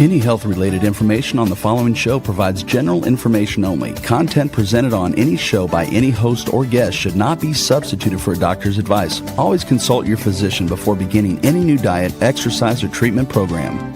Any health-related information on the following show provides general information only. Content presented on any show by any host or guest should not be substituted for a doctor's advice. Always consult your physician before beginning any new diet, exercise, or treatment program.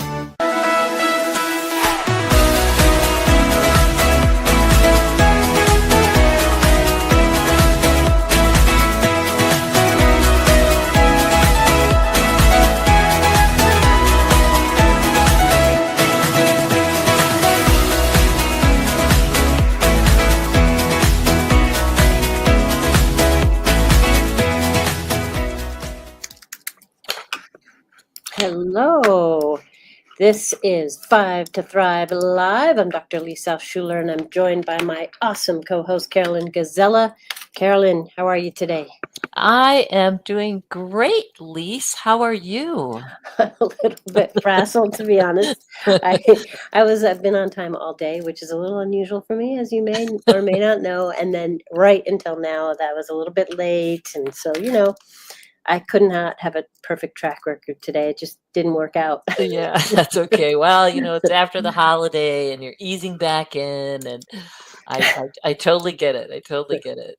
Hello, this is 5 to Thrive Live. I'm Dr. Lisa Schuler, and I'm joined by my awesome co-host, Karolyn Gazella. Karolyn, how are you today? I am doing great, Lise. How are you? A little bit frazzled, to be honest. I've been on time all day, which is a little unusual for me, as you may or may not know. And then right until now, that was a little bit late. And so, I could not have a perfect track record today. It just didn't work out. Yeah, that's okay. Well, it's after the holiday and you're easing back in, and I totally get it. I totally get it.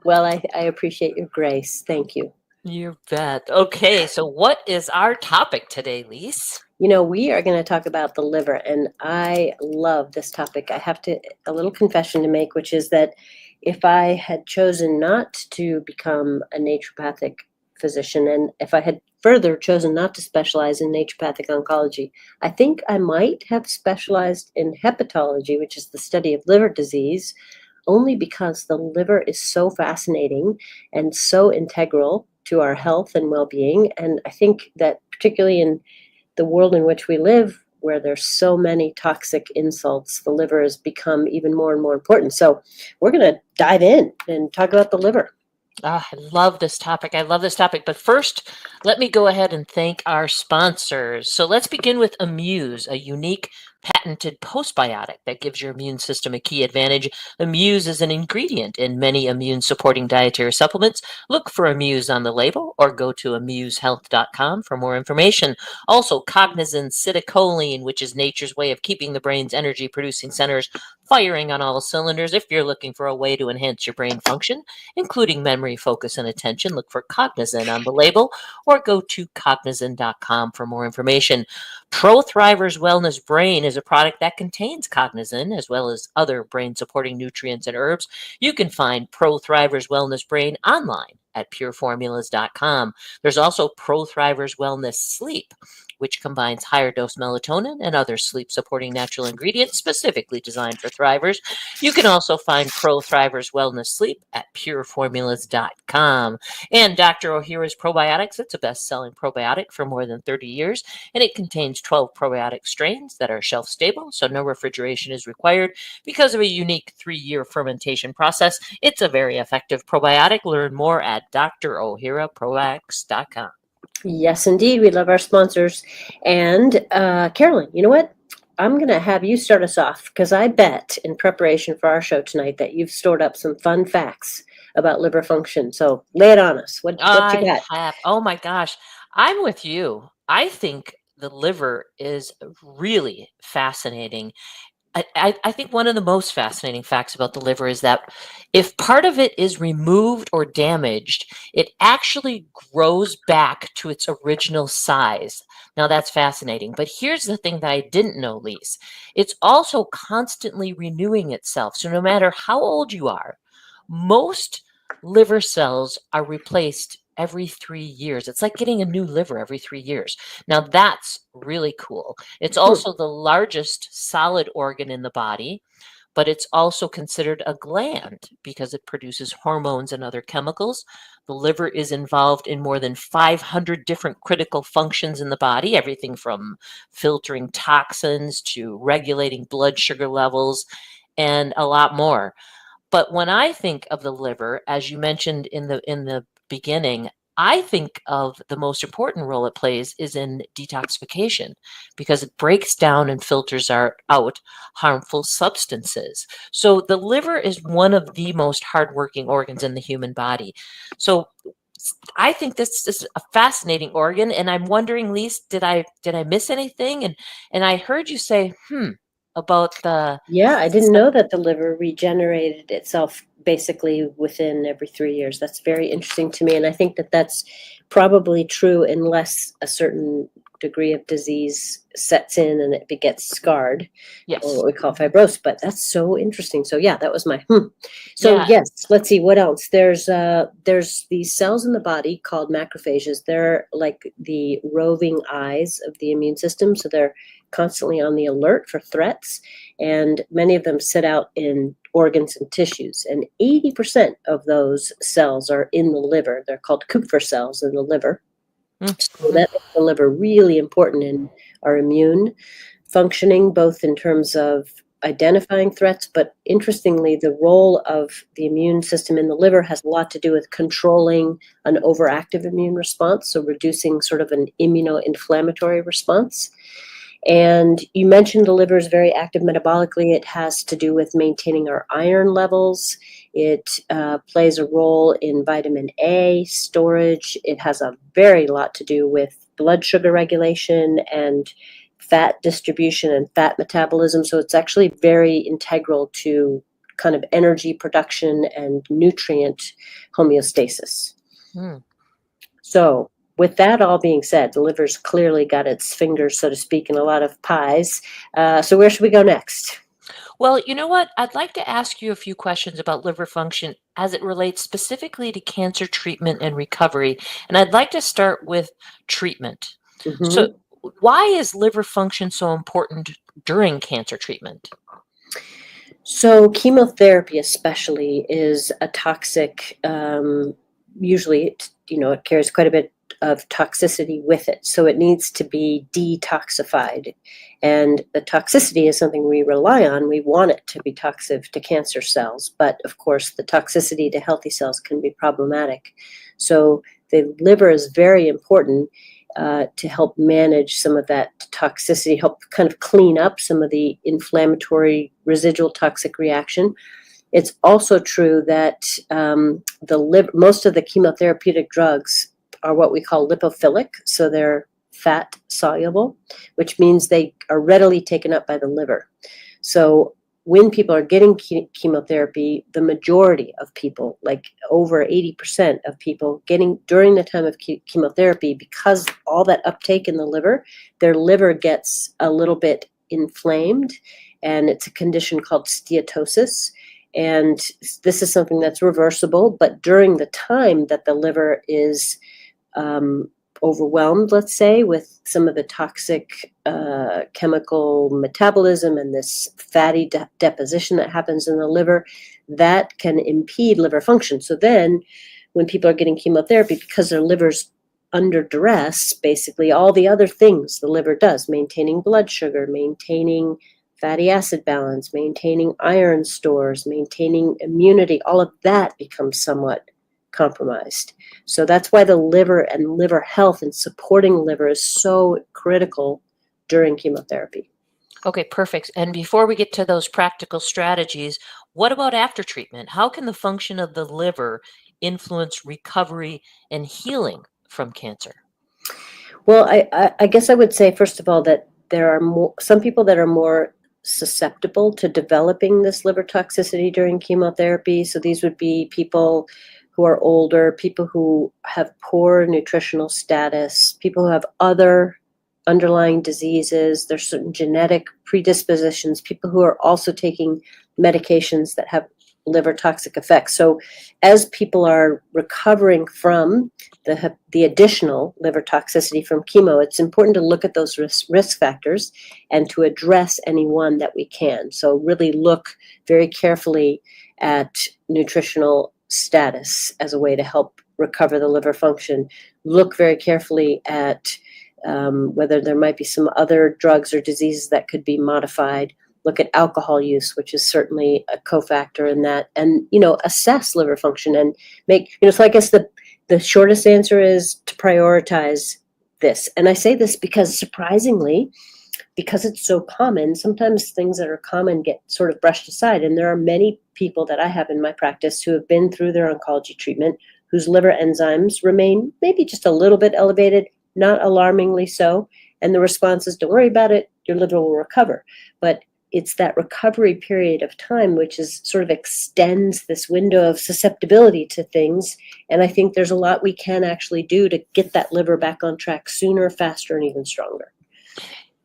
Well, I appreciate your grace. Thank you. You bet. Okay, so what is our topic today, Lise? We are going to talk about the liver, and I love this topic. I have a little confession to make, which is that if I had chosen not to become a naturopathic physician, and if I had further chosen not to specialize in naturopathic oncology, I think I might have specialized in hepatology, which is the study of liver disease, only because the liver is so fascinating and so integral to our health and well-being. And I think that particularly in the world in which we live, where there's so many toxic insults, the liver has become even more and more important. So we're going to dive in and talk about the liver. Oh, I love this topic. But first, let me go ahead and thank our sponsors. So let's begin with Amuse, a unique patented postbiotic that gives your immune system a key advantage. Amuse is an ingredient in many immune-supporting dietary supplements. Look for Amuse on the label or go to amusehealth.com for more information. Also, Cognizin Citicoline, which is nature's way of keeping the brain's energy-producing centers firing on all cylinders. If you're looking for a way to enhance your brain function, including memory, focus, and attention, look for Cognizin on the label or go to cognizin.com for more information. ProThrivers Wellness Brain is a product that contains Cognizin as well as other brain-supporting nutrients and herbs. You can find ProThrivers Wellness Brain online at pureformulas.com. There's also ProThrivers Wellness Sleep, which combines higher dose melatonin and other sleep-supporting natural ingredients specifically designed for thrivers. You can also find ProThrivers Wellness Sleep at pureformulas.com. And Dr. Ohhira's Probiotics, it's a best-selling probiotic for more than 30 years, and it contains 12 probiotic strains that are shelf-stable, so no refrigeration is required because of a unique 3-year fermentation process. It's a very effective probiotic. Learn more at DrOhhiraProbiotics.com. Yes, indeed. We love our sponsors. And Karolyn, you know what? I'm going to have you start us off because I bet in preparation for our show tonight that you've stored up some fun facts about liver function. So lay it on us. What you got? Oh my gosh. I'm with you. I think the liver is really fascinating. I think one of the most fascinating facts about the liver is that if part of it is removed or damaged, it actually grows back to its original size. Now that's fascinating. But here's the thing that I didn't know, Lise. It's also constantly renewing itself. So no matter how old you are, most liver cells are replaced every 3 years. It's like getting a new liver every 3 years. Now that's really cool. It's also the largest solid organ in the body, but it's also considered a gland because it produces hormones and other chemicals. The liver is involved in more than 500 different critical functions in the body, everything from filtering toxins to regulating blood sugar levels and a lot more. But when I think of the liver, as you mentioned in the beginning, I think of the most important role it plays is in detoxification because it breaks down and filters out harmful substances. So the liver is one of the most hardworking organs in the human body. So I think this is a fascinating organ, and I'm wondering, Lise, did I miss anything? And I heard you say, about the Yeah, I didn't know that the liver regenerated itself basically within every 3 years. That's very interesting to me. And I think that that's probably true unless a certain degree of disease sets in and it gets scarred, or yes, what we call fibrosis. But that's so interesting. So yeah, that was my So yeah, yes, let's see what else. There's these cells in the body called macrophages. They're like the roving eyes of the immune system. So they're constantly on the alert for threats, and many of them sit out in organs and tissues. And 80% of those cells are in the liver. They're called Kupffer cells in the liver. So mm-hmm. that makes the liver really important in our immune functioning, both in terms of identifying threats, but interestingly, the role of the immune system in the liver has a lot to do with controlling an overactive immune response, so reducing sort of an immunoinflammatory response. And you mentioned the liver is very active metabolically. It has to do with maintaining our iron levels. It plays a role in vitamin A storage. It has a very lot to do with blood sugar regulation and fat distribution and fat metabolism. So it's actually very integral to kind of energy production and nutrient homeostasis. Mm. So, with that all being said, the liver's clearly got its fingers, so to speak, in a lot of pies. So, where should we go next? Well, you know what? I'd like to ask you a few questions about liver function as it relates specifically to cancer treatment and recovery. And I'd like to start with treatment. So, Hmm. why is liver function so important during cancer treatment? So, chemotherapy, especially, is a toxic. Usually, it carries quite a bit of toxicity with it, so it needs to be detoxified. And the toxicity is something we rely on. We want it to be toxic to cancer cells, but of course, the toxicity to healthy cells can be problematic. So, the liver is very important to help manage some of that toxicity, help kind of clean up some of the inflammatory residual toxic reaction. It's also true that most of the chemotherapeutic drugs are what we call lipophilic, so they're fat soluble, which means they are readily taken up by the liver. So when people are getting chemotherapy, the majority of people, like over 80% of people getting during the time of chemotherapy, because all that uptake in the liver, their liver gets a little bit inflamed, and it's a condition called steatosis. And this is something that's reversible, but during the time that the liver is overwhelmed, let's say, with some of the toxic chemical metabolism and this fatty deposition that happens in the liver, that can impede liver function. So then when people are getting chemotherapy, because their liver's under duress, basically all the other things the liver does, maintaining blood sugar, maintaining fatty acid balance, maintaining iron stores, maintaining immunity, all of that becomes somewhat compromised. So that's why the liver and liver health and supporting liver is so critical during chemotherapy. Okay, perfect. And before we get to those practical strategies, what about after treatment? How can the function of the liver influence recovery and healing from cancer? Well, I guess I would say, first of all, that there are some people that are more susceptible to developing this liver toxicity during chemotherapy. So these would be people who are older, people who have poor nutritional status, people who have other underlying diseases. There's certain genetic predispositions, people who are also taking medications that have liver toxic effects. So as people are recovering from the additional liver toxicity from chemo, it's important to look at those risk factors and to address any one that we can. So really look very carefully at nutritional status as a way to help recover the liver function. Look very carefully at whether there might be some other drugs or diseases that could be modified. Look at alcohol use, which is certainly a cofactor in that, and assess liver function and make. So I guess the shortest answer is to prioritize this. And I say this because, surprisingly, because it's so common, sometimes things that are common get sort of brushed aside. And there are many people that I have in my practice who have been through their oncology treatment, whose liver enzymes remain maybe just a little bit elevated, not alarmingly so. And the response is, don't worry about it, your liver will recover. But it's that recovery period of time which is sort of extends this window of susceptibility to things. And I think there's a lot we can actually do to get that liver back on track sooner, faster, and even stronger.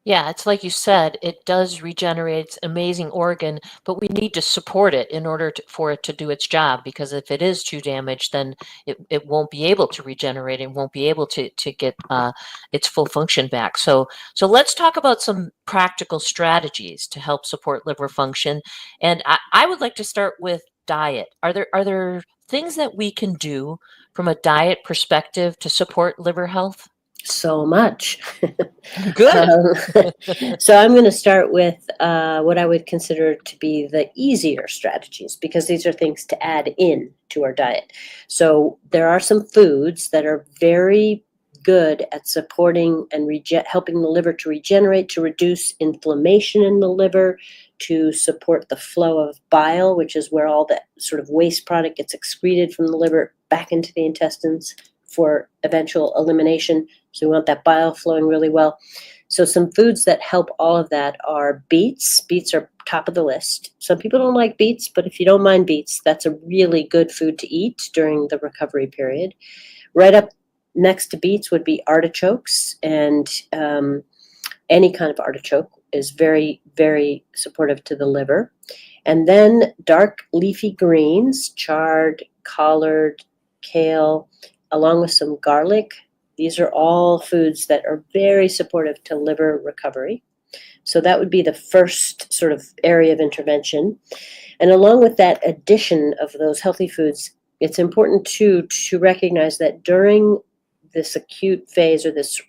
Yeah, it's like you said, it does regenerate. It's an amazing organ, but we need to support it in order for it to do its job, because if it is too damaged, then it won't be able to regenerate and won't be able to get its full function back. So let's talk about some practical strategies to help support liver function. And I would like to start with diet. Are there things that we can do from a diet perspective to support liver health? So much. Good. So I'm going to start with what I would consider to be the easier strategies, because these are things to add in to our diet. So there are some foods that are very good at supporting and helping the liver to regenerate, to reduce inflammation in the liver, to support the flow of bile, which is where all that sort of waste product gets excreted from the liver back into the intestines for eventual elimination. So we want that bile flowing really well. So some foods that help all of that are beets. Beets are top of the list. Some people don't like beets, but if you don't mind beets, that's a really good food to eat during the recovery period. Right up next to beets would be artichokes, and any kind of artichoke is very, very supportive to the liver. And then dark leafy greens, chard, collard, kale, along with some garlic. These are all foods that are very supportive to liver recovery. So that would be the first sort of area of intervention. And along with that addition of those healthy foods, it's important to recognize that during this acute phase, or this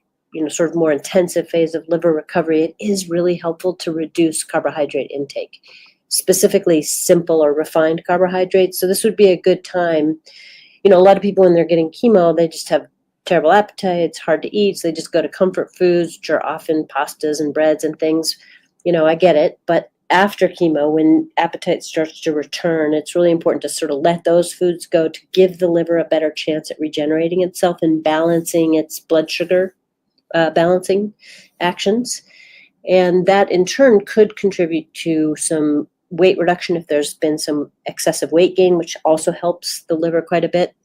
sort of more intensive phase of liver recovery, it is really helpful to reduce carbohydrate intake, specifically simple or refined carbohydrates. So this would be a good time. A lot of people, when they're getting chemo, they just have terrible appetite. It's hard to eat. So they just go to comfort foods, which are often pastas and breads and things. I get it. But after chemo, when appetite starts to return, it's really important to sort of let those foods go to give the liver a better chance at regenerating itself and balancing its blood sugar balancing actions. And that in turn could contribute to some weight reduction if there's been some excessive weight gain, which also helps the liver quite a bit.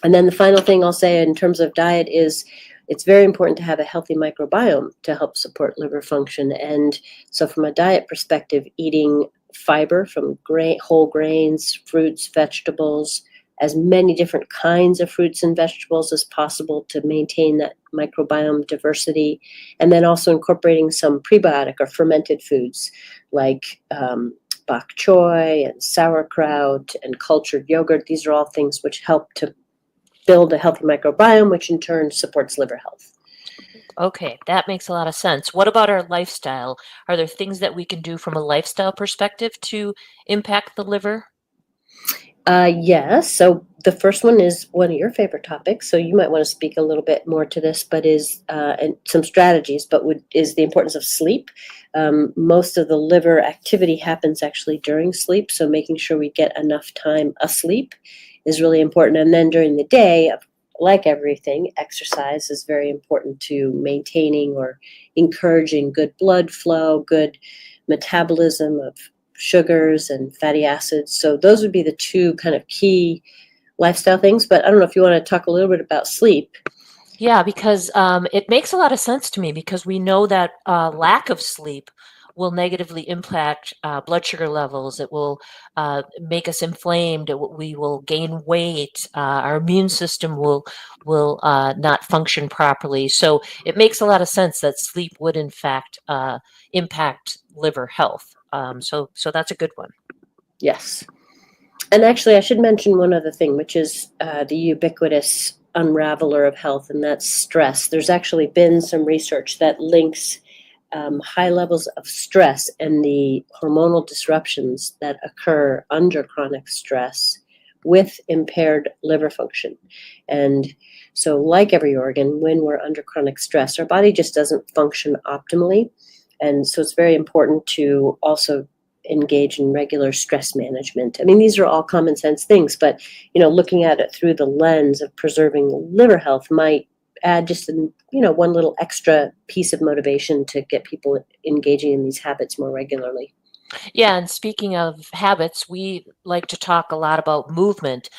And then the final thing I'll say in terms of diet is it's very important to have a healthy microbiome to help support liver function. And so from a diet perspective, eating fiber from whole grains, fruits, vegetables, as many different kinds of fruits and vegetables as possible to maintain that microbiome diversity. And then also incorporating some prebiotic or fermented foods like bok choy and sauerkraut and cultured yogurt. These are all things which help to build a healthy microbiome, which in turn supports liver health. Okay, that makes a lot of sense. What about our lifestyle? Are there things that we can do from a lifestyle perspective to impact the liver? Yes. So the first one is one of your favorite topics. So you might want to speak a little bit more to this, but and some strategies, but is the importance of sleep. Most of the liver activity happens actually during sleep. So making sure we get enough time asleep is really important. And then during the day, like everything, exercise is very important to maintaining or encouraging good blood flow, good metabolism of sugars and fatty acids. So those would be the two kind of key lifestyle things. But I don't know if you want to talk a little bit about sleep. Yeah, because it makes a lot of sense to me, because we know that lack of sleep will negatively impact blood sugar levels. It will make us inflamed. We will gain weight. Our immune system will not function properly. So it makes a lot of sense that sleep would in fact impact liver health. So that's a good one. Yes. And actually, I should mention one other thing, which is the ubiquitous unraveler of health, and that's stress. There's actually been some research that links high levels of stress and the hormonal disruptions that occur under chronic stress with impaired liver function. And so like every organ, when we're under chronic stress, our body just doesn't function optimally. And so it's very important to also engage in regular stress management. I mean, these are all common sense things, but, looking at it through the lens of preserving liver health might add just, one little extra piece of motivation to get people engaging in these habits more regularly. Yeah, and speaking of habits, we like to talk a lot about movement.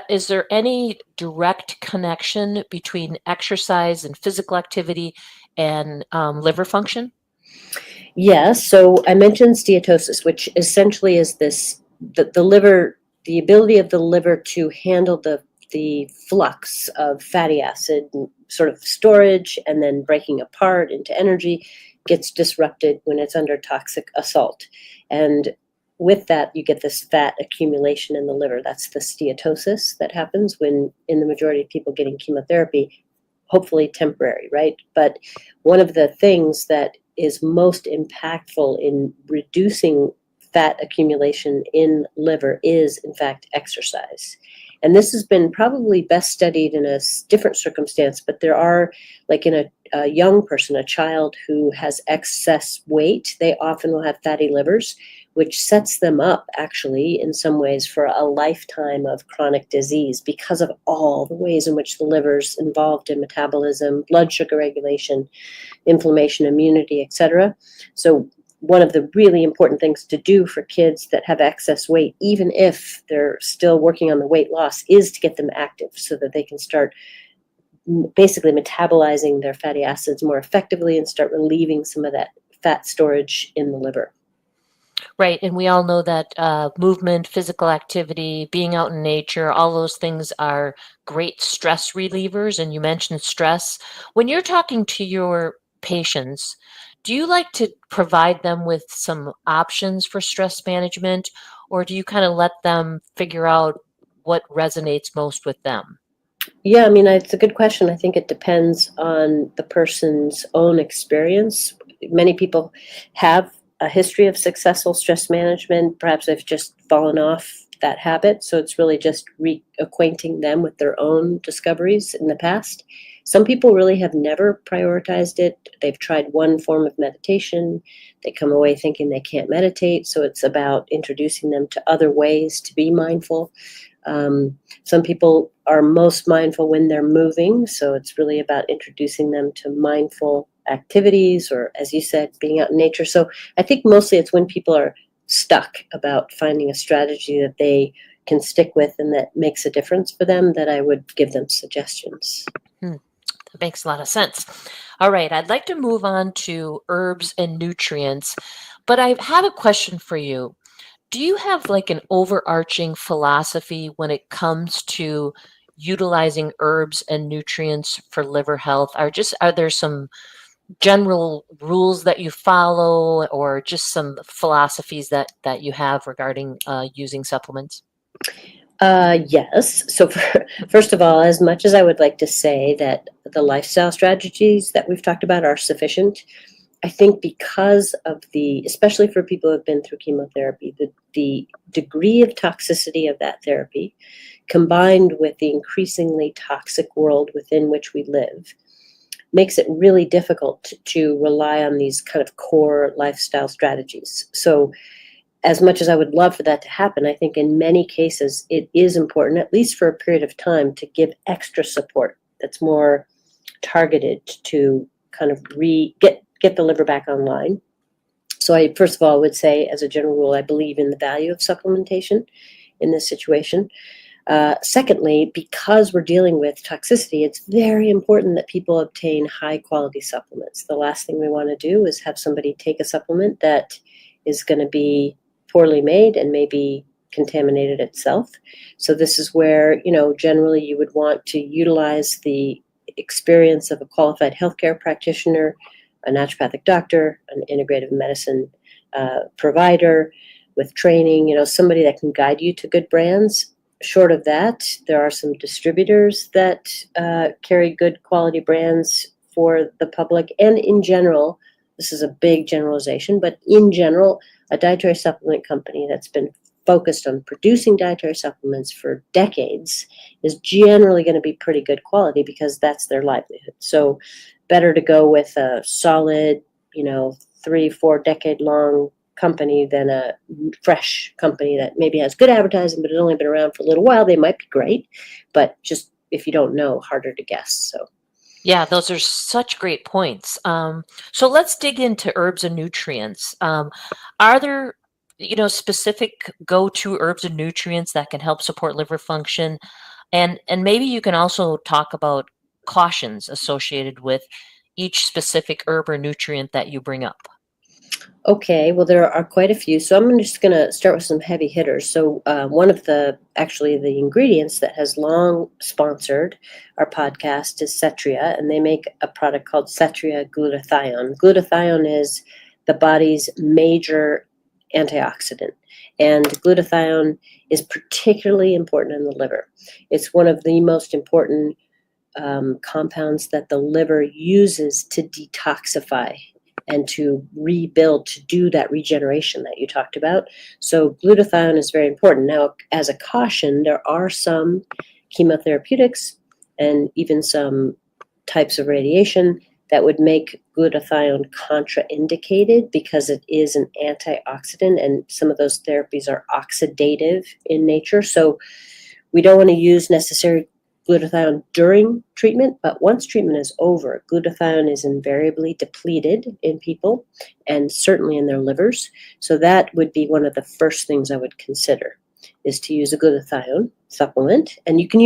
Is there any direct connection between exercise and physical activity and liver function? Yes. So I mentioned steatosis, which essentially is the liver, the ability of the liver to handle the flux of fatty acid, sort of storage and then breaking apart into energy, gets disrupted when it's under toxic assault. And with that, you get this fat accumulation in the liver. That's the steatosis that happens when, in the majority of people getting chemotherapy, hopefully temporary, right? But one of the things that is most impactful in reducing fat accumulation in liver is, in fact, exercise. And this has been probably best studied in a different circumstance, but there are, like in a young person, a child who has excess weight, they often will have fatty livers, which sets them up actually in some ways for a lifetime of chronic disease because of all the ways in which the liver's involved in metabolism, blood sugar regulation, inflammation, immunity, etc. So one of the really important things to do for kids that have excess weight, even if they're still working on the weight loss, is to get them active so that they can start basically metabolizing their fatty acids more effectively and start relieving some of that fat storage in the liver. Right, and we all know that movement, physical activity, being out in nature, all those things are great stress relievers. And you mentioned stress. When you're talking to your patients, do you like to provide them with some options for stress management, or do you kind of let them figure out what resonates most with them? Yeah, I mean, it's a good question. I think it depends on the person's own experience. Many people have a history of successful stress management. Perhaps they've just fallen off that habit. So it's really just reacquainting them with their own discoveries in the past. Some people really have never prioritized it. They've tried one form of meditation. They come away thinking they can't meditate. So it's about introducing them to other ways to be mindful. Some people are most mindful when they're moving, so it's really about introducing them to mindful activities or, as you said, being out in nature. So I think mostly it's when people are stuck about finding a strategy that they can stick with and that makes a difference for them that I would give them suggestions. That makes a lot of sense. All right, I'd like to move on to herbs and nutrients, but I have a question for you. Do you have like an overarching philosophy when it comes to utilizing herbs and nutrients for liver health? Are there some general rules that you follow or just some philosophies that you have regarding using supplements? Yes. So, first of all, as much as I would like to say that the lifestyle strategies that we've talked about are sufficient, I think because of especially for people who have been through chemotherapy, the degree of toxicity of that therapy, combined with the increasingly toxic world within which we live, makes it really difficult to rely on these kind of core lifestyle strategies. So, as much as I would love for that to happen, I think in many cases it is important, at least for a period of time, to give extra support that's more targeted to kind of get the liver back online. So I first of all would say, as a general rule, I believe in the value of supplementation in this situation. Secondly, because we're dealing with toxicity, it's very important that people obtain high quality supplements. The last thing we want to do is have somebody take a supplement that is going to be poorly made and maybe contaminated itself. So this is where, generally you would want to utilize the experience of a qualified healthcare practitioner, a naturopathic doctor, an integrative medicine provider with training, somebody that can guide you to good brands. Short of that, there are some distributors that carry good quality brands for the public. And in general, this is a big generalization, but in general, a dietary supplement company that's been focused on producing dietary supplements for decades is generally going to be pretty good quality because that's their livelihood. So better to go with a solid, 3-4 decade long company than a fresh company that maybe has good advertising, but has only been around for a little while. They might be great, but just if you don't know, harder to guess. So Yeah, those are such great points. So let's dig into herbs and nutrients. Are there, specific go-to herbs and nutrients that can help support liver function? And maybe you can also talk about cautions associated with each specific herb or nutrient that you bring up. okay, well, there are quite a few. So I'm just going to start with some heavy hitters. So one of the ingredients that has long sponsored our podcast is Cetria, and they make a product called Cetria glutathione. Glutathione is the body's major antioxidant, and glutathione is particularly important in the liver. It's one of the most important compounds that the liver uses to detoxify and to rebuild, to do that regeneration that you talked about. So glutathione is very important. Now, as a caution, there are some chemotherapeutics and even some types of radiation that would make glutathione contraindicated because it is an antioxidant, and some of those therapies are oxidative in nature. So we don't want to use necessary glutathione during treatment, but once treatment is over, glutathione is invariably depleted in people and certainly in their livers. So that would be one of the first things I would consider, is to use a glutathione supplement. And you can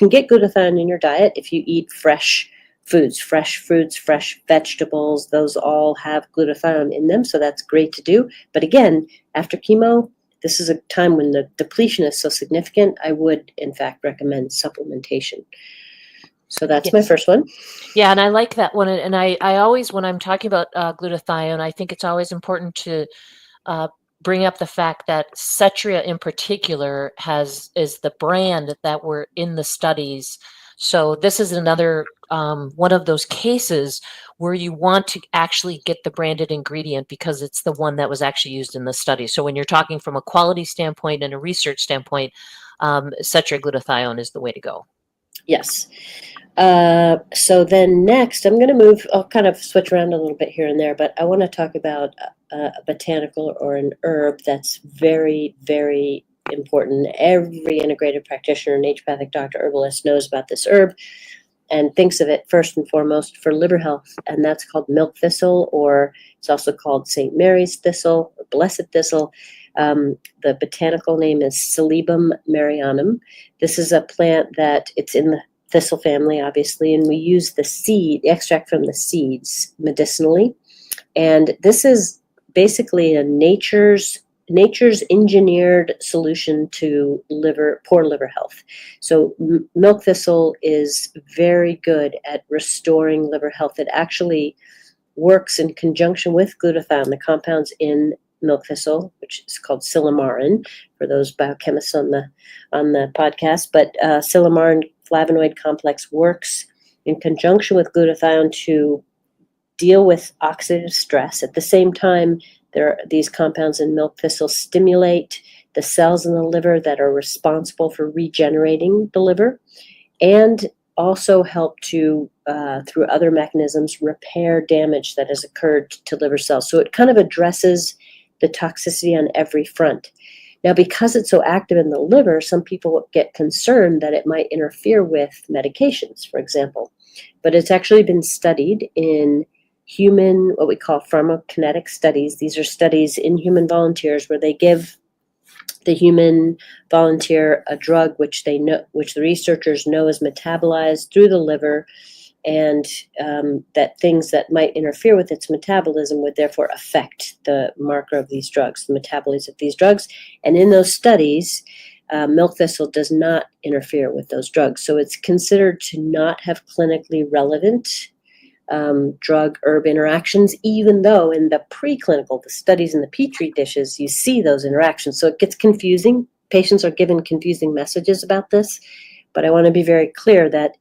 get glutathione in your diet if you eat fresh foods, fresh fruits, fresh vegetables. Those all have glutathione in them, so that's great to do. But again, after chemo, this is a time when the depletion is so significant, I would, in fact, recommend supplementation. So that's my first one. Yeah, and I like that one. And I always, when I'm talking about glutathione, I think it's always important to bring up the fact that Cetria in particular is the brand that were in the studies. So this is another one of those cases where you want to actually get the branded ingredient because it's the one that was actually used in the study. So when you're talking from a quality standpoint and a research standpoint, Cetria glutathione is the way to go. Yes. So then next, I'll kind of switch around a little bit here and there, but I want to talk about a botanical or an herb that's very, very important. Every integrated practitioner, naturopathic doctor, herbalist knows about this herb and thinks of it first and foremost for liver health, and that's called milk thistle, or it's also called St. Mary's thistle or blessed thistle. The botanical name is Silybum marianum. This is a plant that it's in the thistle family, obviously, and we use the extract from the seeds medicinally. And this is basically a nature's engineered solution to poor liver health. So milk thistle is very good at restoring liver health. It actually works in conjunction with glutathione, the compounds in milk thistle, which is called silymarin for those biochemists on the podcast. But silymarin flavonoid complex works in conjunction with glutathione to deal with oxidative stress. At the same time, these compounds in milk thistle stimulate the cells in the liver that are responsible for regenerating the liver, and also help to, through other mechanisms, repair damage that has occurred to liver cells. So it kind of addresses the toxicity on every front. Now, because it's so active in the liver, some people get concerned that it might interfere with medications, for example. But it's actually been studied in human, what we call pharmacokinetic studies. These are studies in human volunteers where they give the human volunteer a drug which the researchers know is metabolized through the liver, and that things that might interfere with its metabolism would therefore affect the marker of these drugs, the metabolites of these drugs. And in those studies, milk thistle does not interfere with those drugs. So it's considered to not have clinically relevant drug-herb interactions, even though in the preclinical, the studies in the Petri dishes, you see those interactions. So it gets confusing. Patients are given confusing messages about this. But I want to be very clear that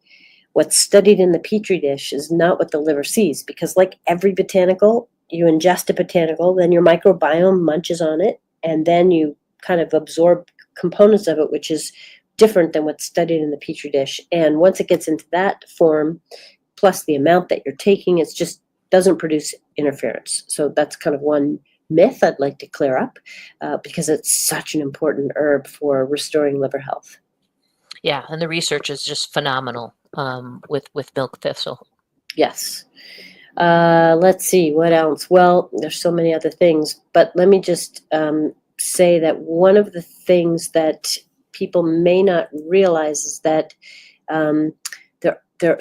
what's studied in the Petri dish is not what the liver sees, because like every botanical, you ingest a botanical, then your microbiome munches on it, and then you kind of absorb components of it, which is different than what's studied in the Petri dish. And once it gets into that form, plus the amount that you're taking, it just doesn't produce interference. So that's kind of one myth I'd like to clear up because it's such an important herb for restoring liver health. Yeah, and the research is just phenomenal with milk thistle. Yes. Let's see, what else? Well, there's so many other things, but let me just say that one of the things that people may not realize is that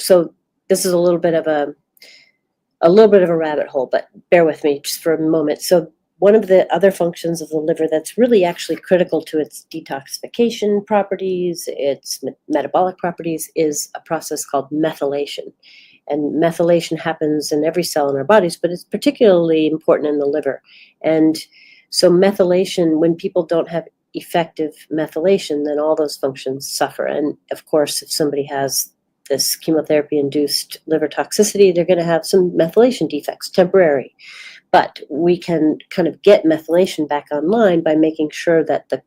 so this is a little bit of a rabbit hole, but bear with me just for a moment. So one of the other functions of the liver that's really actually critical to its detoxification properties, its metabolic properties, is a process called methylation. And methylation happens in every cell in our bodies, but it's particularly important in the liver. And so methylation, when people don't have effective methylation, then all those functions suffer. And of course, if somebody has this chemotherapy-induced liver toxicity, they're going to have some methylation defects, temporary. But we can kind of get methylation back online by making sure that the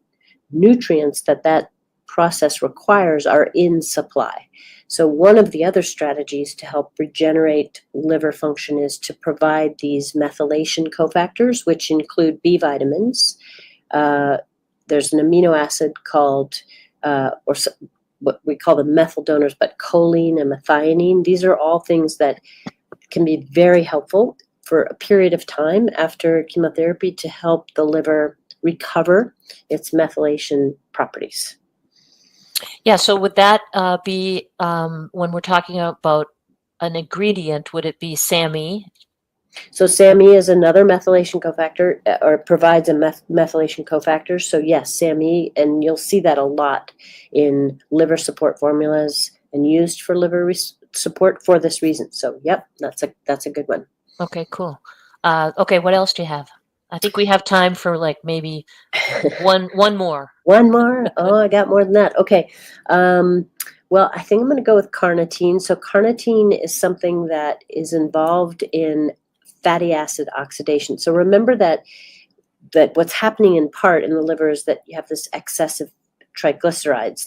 nutrients that process requires are in supply. So one of the other strategies to help regenerate liver function is to provide these methylation cofactors, which include B vitamins. There's an amino acid called, what we call the methyl donors, but choline and methionine. These are all things that can be very helpful for a period of time after chemotherapy to help the liver recover its methylation properties. Yeah, so would that be, when we're talking about an ingredient, would it be SAMe? So SAMe is another methylation cofactor, or provides a methylation cofactor. So yes, SAMe, and you'll see that a lot in liver support formulas and used for liver support for this reason. So yep, that's a good one. Okay, cool. Okay, what else do you have? I think we have time for like maybe one more. One more? Oh, I got more than that. Okay. Well, I think I'm going to go with carnitine. So carnitine is something that is involved in fatty acid oxidation. So remember that what's happening in part in the liver is that you have this excessive triglycerides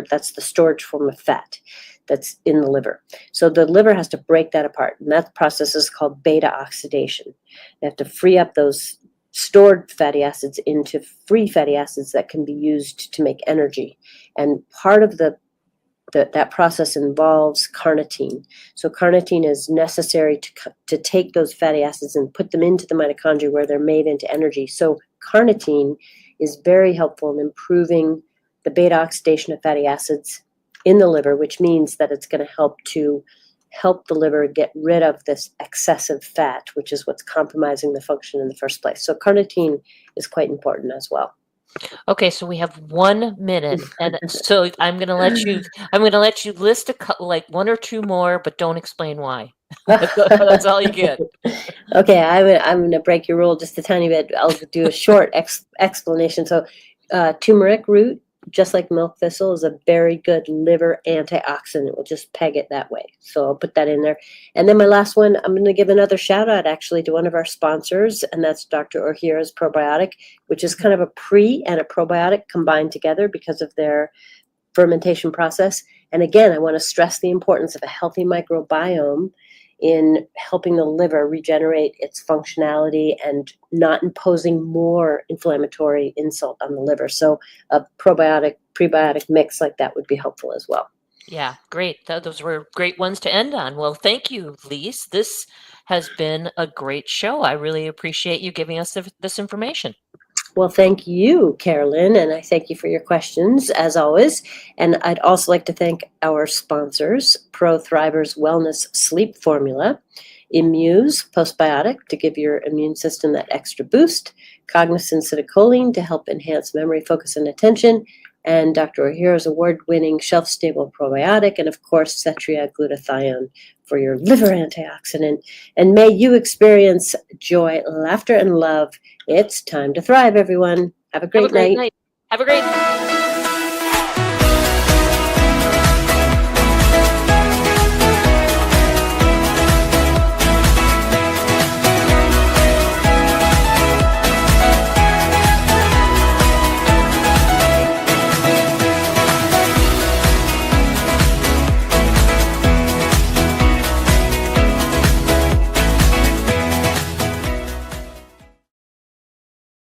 that's the storage form of fat that's in the liver. So the liver has to break that apart, and that process is called beta oxidation. They have to free up those stored fatty acids into free fatty acids that can be used to make energy. And part of that process involves carnitine. So carnitine is necessary to take those fatty acids and put them into the mitochondria where they're made into energy. So carnitine is very helpful in improving the beta oxidation of fatty acids in the liver, which means that it's going to help the liver get rid of this excessive fat, which is what's compromising the function in the first place. So carnitine is quite important as well. Okay, so we have 1 minute, and so I'm going to let you list like one or two more, but don't explain why. That's all you get. Okay, I'm going to break your rule just a tiny bit. I'll do a short explanation. So turmeric root, just like milk thistle, is a very good liver antioxidant. We'll just peg it that way. So I'll put that in there. And then my last one, I'm going to give another shout out actually to one of our sponsors, and that's Dr. Ohira's probiotic, which is kind of a pre and a probiotic combined together because of their fermentation process. And again, I want to stress the importance of a healthy microbiome in helping the liver regenerate its functionality and not imposing more inflammatory insult on the liver. So a probiotic-prebiotic mix like that would be helpful as well. Yeah, great. Those were great ones to end on. Well, thank you, Lise. This has been a great show. I really appreciate you giving us this information. Well, thank you, Karolyn, and I thank you for your questions, as always. And I'd also like to thank our sponsors, Pro Thrivers Wellness Sleep Formula, Immuse Postbiotic to give your immune system that extra boost, Cognizant Citicoline to help enhance memory, focus, and attention, and Dr. Ohira's award-winning shelf-stable probiotic, and of course, Cetria Glutathione for your liver antioxidant. And may you experience joy, laughter, and love. It's time to thrive, everyone. Have a great night. Have a great night.